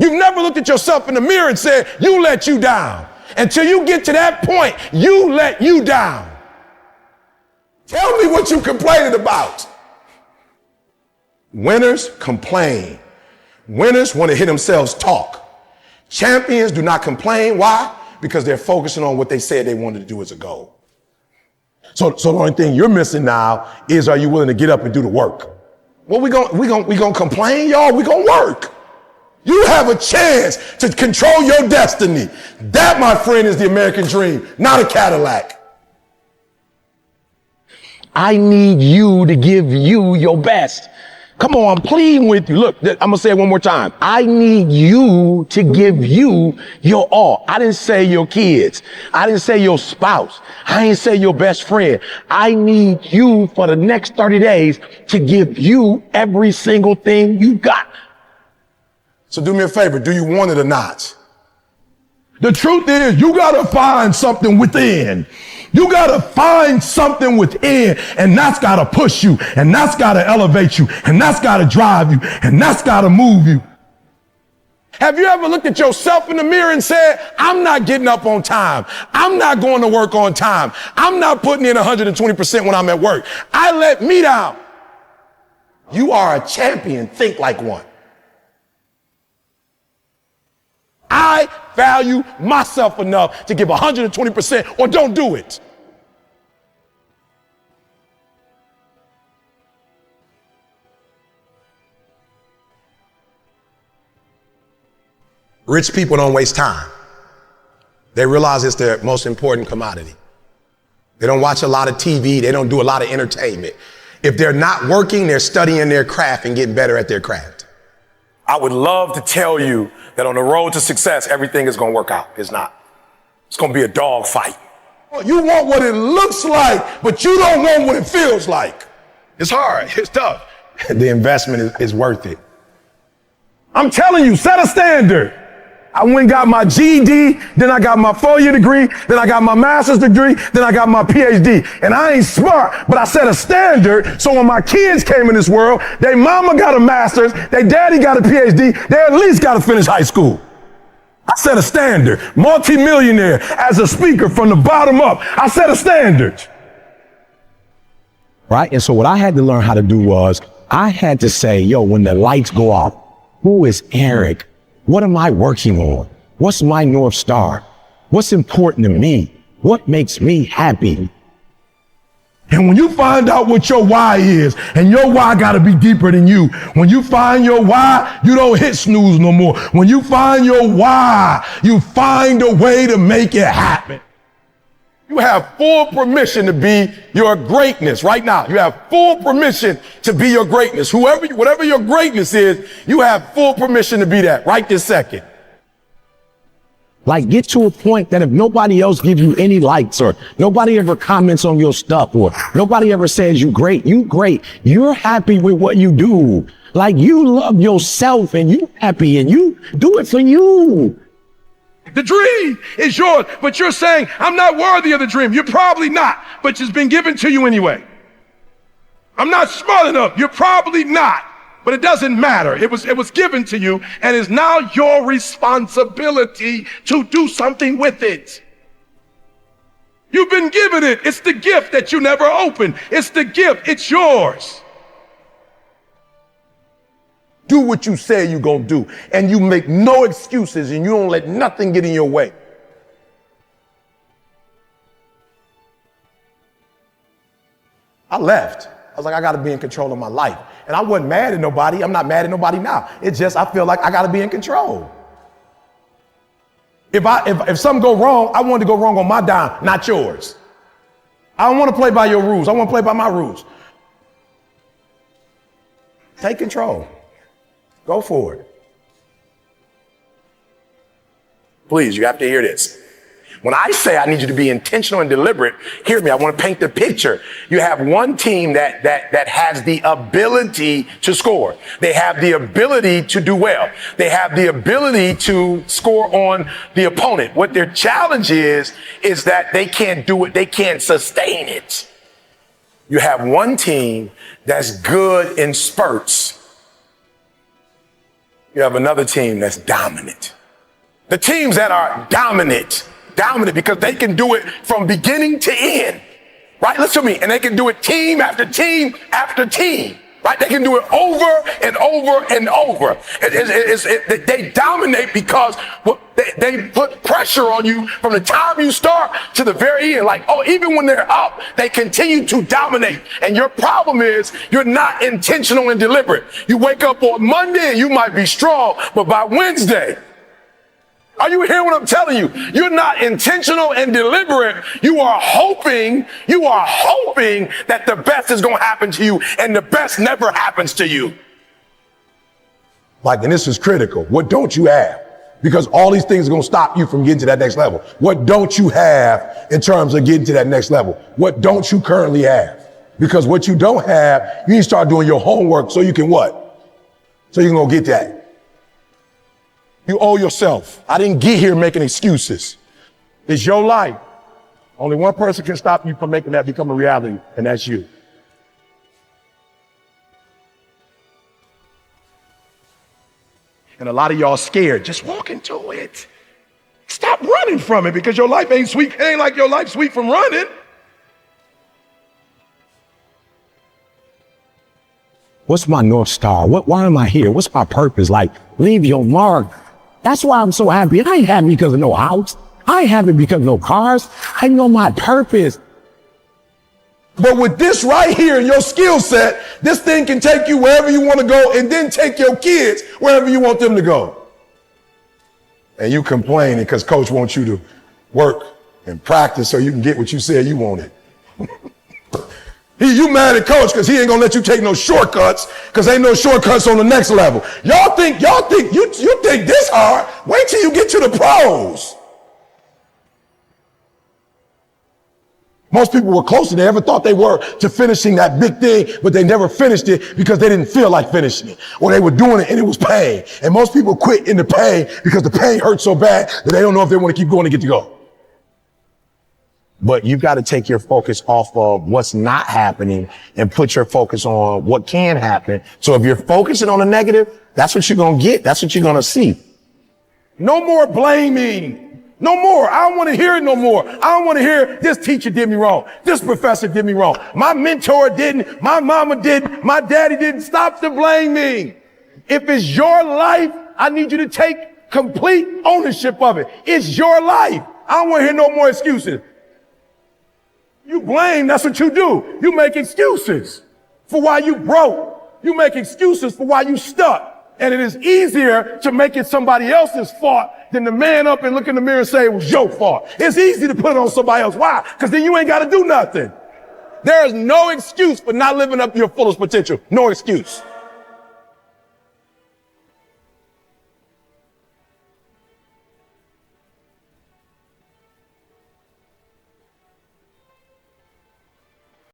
You've never looked at yourself in the mirror and said, you let you down. Until you get to that point, you let you down. Tell me what you're complaining about. Winners complain. Winners want to hear themselves talk. Champions do not complain. Why? Because they're focusing on what they said they wanted to do as a goal. So the only thing you're missing now is, are you willing to get up and do the work? Well, we gonna complain, y'all. We gonna work. You have a chance to control your destiny. That, my friend, is the American dream, not a Cadillac. I need you to give you your best. Come on, I'm pleading with you. Look, I'm gonna say it one more time. I need you to give you your all. I didn't say your kids. I didn't say your spouse. I didn't say your best friend. I need you for the next 30 days to give you every single thing you got. So do me a favor. Do you want it or not? The truth is, you gotta find something within. You gotta find something within, and that's gotta push you, and that's gotta elevate you, and that's gotta drive you, and that's gotta move you. Have you ever looked at yourself in the mirror and said, I'm not getting up on time. I'm not going to work on time. I'm not putting in 120% when I'm at work. I let me down. You are a champion. Think like one. I value myself enough to give 120% or don't do it. Rich people don't waste time. They realize it's their most important commodity. They don't watch a lot of TV. They don't do a lot of entertainment. If they're not working, they're studying their craft and getting better at their craft. I would love to tell you that on the road to success, everything is going to work out. It's not. It's going to be a dog fight. You want what it looks like, but you don't want what it feels like. It's hard. It's tough. The investment is worth it. I'm telling you, set a standard. I went and got my GED, then I got my 4-year degree, then I got my master's degree, then I got my PhD. And I ain't smart, but I set a standard so when my kids came in this world, their mama got a master's, their daddy got a PhD, they at least got to finish high school. I set a standard. Multi-millionaire as a speaker from the bottom up. I set a standard. Right? And so what I had to learn how to do was I had to say, yo, when the lights go off, who is Eric? What am I working on? What's my North Star? What's important to me? What makes me happy? And when you find out what your why is, and your why got to be deeper than you, when you find your why, you don't hit snooze no more. When you find your why, you find a way to make it happen. You have full permission to be your greatness right now. You have full permission to be your greatness. Whatever your greatness is, you have full permission to be that right this second. Like, get to a point that if nobody else gives you any likes, or nobody ever comments on your stuff, or nobody ever says you great, you're happy with what you do. Like, you love yourself and you happy and you do it for you. The dream is yours, but you're saying, I'm not worthy of the dream. You're probably not, but it's been given to you anyway. I'm not smart enough. You're probably not, but it doesn't matter. It was given to you, and it's now your responsibility to do something with it. You've been given it. It's the gift that you never opened. It's the gift. It's yours. Do what you say you're going to do, and you make no excuses, and you don't let nothing get in your way. I left. I was like, I got to be in control of my life. And I wasn't mad at nobody. I'm not mad at nobody now. It's just I feel like I got to be in control. If something go wrong, I want to go wrong on my dime, not yours. I don't want to play by your rules. I want to play by my rules. Take control. Go for it. Please, you have to hear this. When I say I need you to be intentional and deliberate, hear me. I want to paint the picture. You have one team that has the ability to score. They have the ability to do well. They have the ability to score on the opponent. What their challenge is that they can't do it. They can't sustain it. You have one team that's good in spurts. You have another team that's dominant. The teams that are dominant because they can do it from beginning to end, right? Listen to me. And they can do it team after team after team, right? They can do it over and over and over. They dominate because they put pressure on you from the time you start to the very end. Like, oh, even when they're up, they continue to dominate. And your problem is you're not intentional and deliberate. You wake up on Monday and you might be strong, but by Wednesday, are you hearing what I'm telling you? You're not intentional and deliberate. You are hoping that the best is going to happen to you, and the best never happens to you. Like, and this is critical. What don't you have? Because all these things are going to stop you from getting to that next level. What don't you have in terms of getting to that next level? What don't you currently have? Because what you don't have, you need to start doing your homework so you can what? So you can go get that. You owe yourself. I didn't get here making excuses. It's your life. Only one person can stop you from making that become a reality, and that's you. And a lot of y'all scared. Just walk into it. Stop running from it because your life ain't sweet. It ain't like your life's sweet from running. What's my North Star? Why am I here? What's my purpose? Like, leave your mark. That's why I'm so happy. I ain't happy because of no house. I ain't happy because of no cars. I know my purpose. But with this right here in your skill set, this thing can take you wherever you want to go and then take your kids wherever you want them to go. And you complaining because coach wants you to work and practice so you can get what you said you wanted. You mad at coach because he ain't gonna let you take no shortcuts because ain't no shortcuts on the next level. Y'all think you think this hard. Wait till you get to the pros. Most people were closer than they ever thought they were to finishing that big thing, but they never finished it because they didn't feel like finishing it, or they were doing it and it was pain. And most people quit in the pain because the pain hurts so bad that they don't know if they want to keep going to get to go. But you've got to take your focus off of what's not happening and put your focus on what can happen. So if you're focusing on the negative, that's what you're going to get. That's what you're going to see. No more blaming. No more. I don't want to hear it no more. I don't want to hear this teacher did me wrong. This professor did me wrong. My mentor didn't. My mama didn't. My daddy didn't. Stop the blaming. If it's your life, I need you to take complete ownership of it. It's your life. I don't want to hear no more excuses. You blame, that's what you do. You make excuses for why you broke. You make excuses for why you stuck. And it is easier to make it somebody else's fault than to man up and look in the mirror and say it was your fault. It's easy to put it on somebody else. Why? Because then you ain't got to do nothing. There is no excuse for not living up to your fullest potential. No excuse.